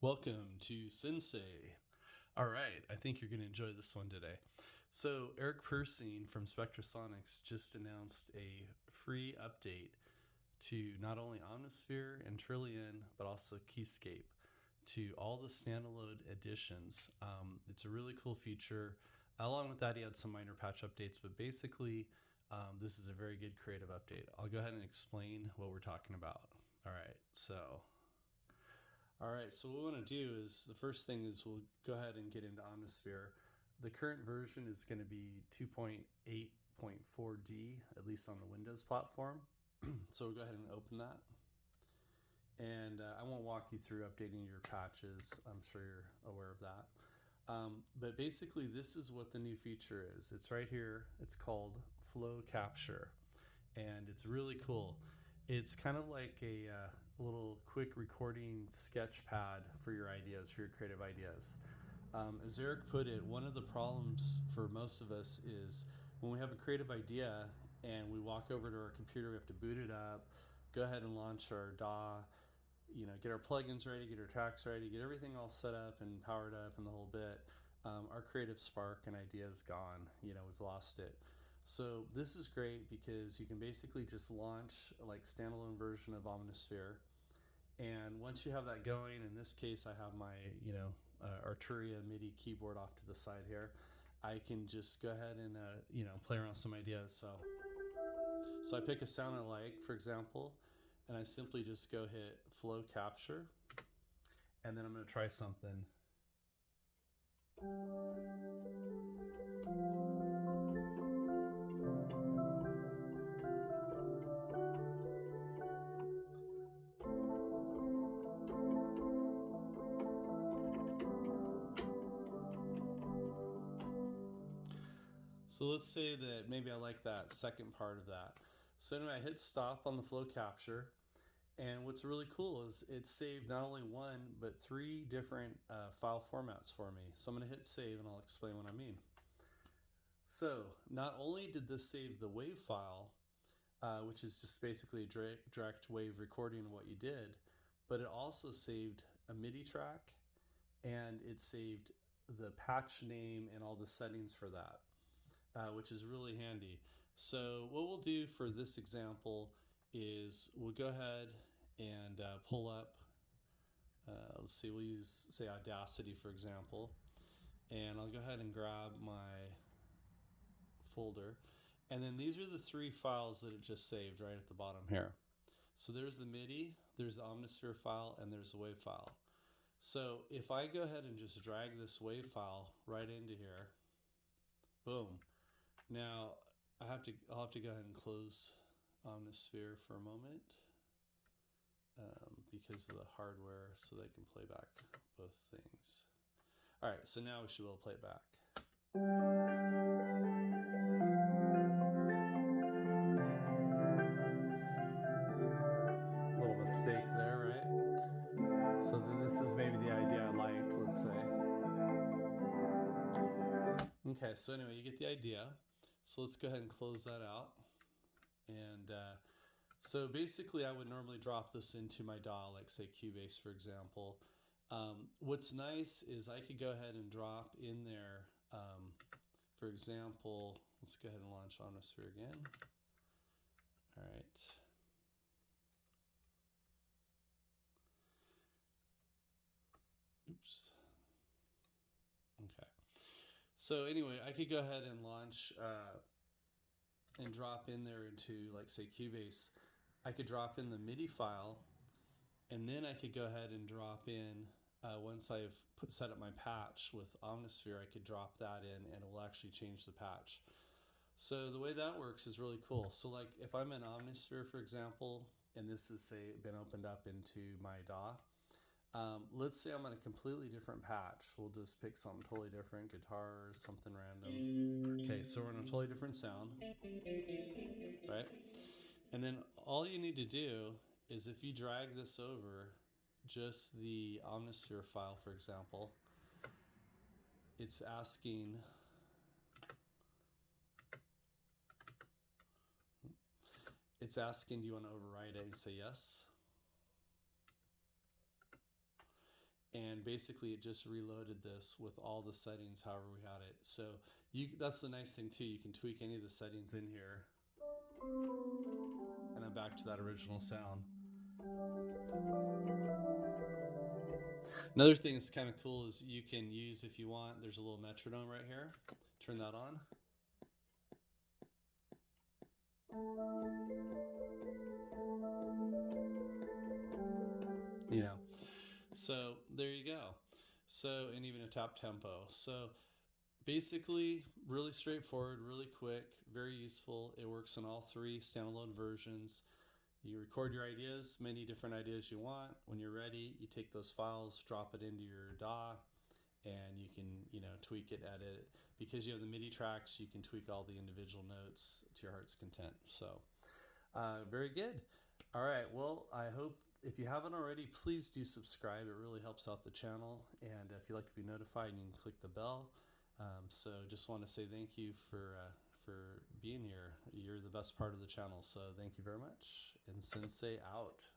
Welcome to Sensei. All right, I think you're going to enjoy this one today. So, Eric Persing from Spectrasonics just announced a free update to not only Omnisphere and Trilian, but also Keyscape to all the standalone editions. It's a really cool feature. Along with that, he had some minor patch updates, but basically, this is a very good creative update. I'll go ahead and explain what we're talking about. All right, so what we want to do is the first thing is we'll go ahead and get into Omnisphere. The current version is going to be 2.8.4D, at least on the Windows platform. So we'll go ahead and open that. And I won't walk you through updating your patches. I'm sure you're aware of that. But basically, this is what the new feature is. It's right here. It's called Flow Capture. And it's really cool. It's kind of like a little quick recording sketch pad for your ideas, for your creative ideas. As Eric put it, one of the problems for most of us is when we have a creative idea and we walk over to our computer, we have to boot it up, go ahead and launch our DAW, get our plugins ready, get our tracks ready, get everything all set up and powered up and the whole bit. Our creative spark and idea is gone. We've lost it. So this is great because you can basically just launch like standalone version of Omnisphere. And once you have that going, in this case, I have my, Arturia MIDI keyboard off to the side here. I can just go ahead and, play around with some ideas. So I pick a sound I like, for example, and I simply just go hit Flow Capture. And then I'm going to try something. So let's say that maybe I like that second part of that. So anyway, I hit stop on the Flow Capture. And what's really cool is it saved not only one, but three different file formats for me. So I'm going to hit save and I'll explain what I mean. So not only did this save the WAV file, which is just basically a direct wave recording of what you did, but it also saved a MIDI track and it saved the patch name and all the settings for that. Which is really handy. So what we'll do for this example is we'll go ahead and pull up, let's see, we'll use, say, Audacity, for example. And I'll go ahead and grab my folder. And then these are the three files that it just saved right at the bottom here. So there's the MIDI, there's the Omnisphere file, and there's the WAV file. So if I go ahead and just drag this WAV file right into here, boom. Now, I'll have to go ahead and close Omnisphere for a moment because of the hardware, so they can play back both things. All right, so now we should be able to play it back. A little mistake there, right? So then this is maybe the idea I liked, let's say. Okay, so anyway, you get the idea. So let's go ahead and close that out. And so basically I would normally drop this into my DAW, like say Cubase, for example. What's nice is I could go ahead and drop in there, for example, let's go ahead and launch Omnisphere again. All right. Oops. Okay. So anyway, I could go ahead and launch and drop in there into, like, say, Cubase. I could drop in the MIDI file, and then I could go ahead and drop in, once I've set up my patch with Omnisphere, I could drop that in, and it will actually change the patch. So the way that works is really cool. So, like, if I'm in Omnisphere, for example, and this is, say, been opened up into my DAW, let's say I'm on a completely different patch. We'll just pick something totally different, guitar or something random. Okay, so we're in a totally different sound, right? And then all you need to do is if you drag this over, just the Omnisphere file, for example, it's asking, do you want to override it? And say yes. and basically it just reloaded this with all the settings however we had it. So that's the nice thing too, you can tweak any of the settings in here, and I'm back to that original sound. Another thing that's kind of cool is you can use, if you want, there's a little metronome right here. Turn that on. You know, so there you go. So, and even a tap tempo. So basically really straightforward, really quick, very useful. It works on all 3 standalone versions. You record your ideas, many different ideas you want. When you're ready, you take those files, drop it into your DAW, and you can, tweak it, edit it. Because you have the MIDI tracks, you can tweak all the individual notes to your heart's content. So, very good. All right, well, I hope if you haven't already, please do subscribe. It really helps out the channel. And if you'd like to be notified, you can click the bell. So just want to say thank you for being here. You're the best part of the channel. So thank you very much. And Sensei out.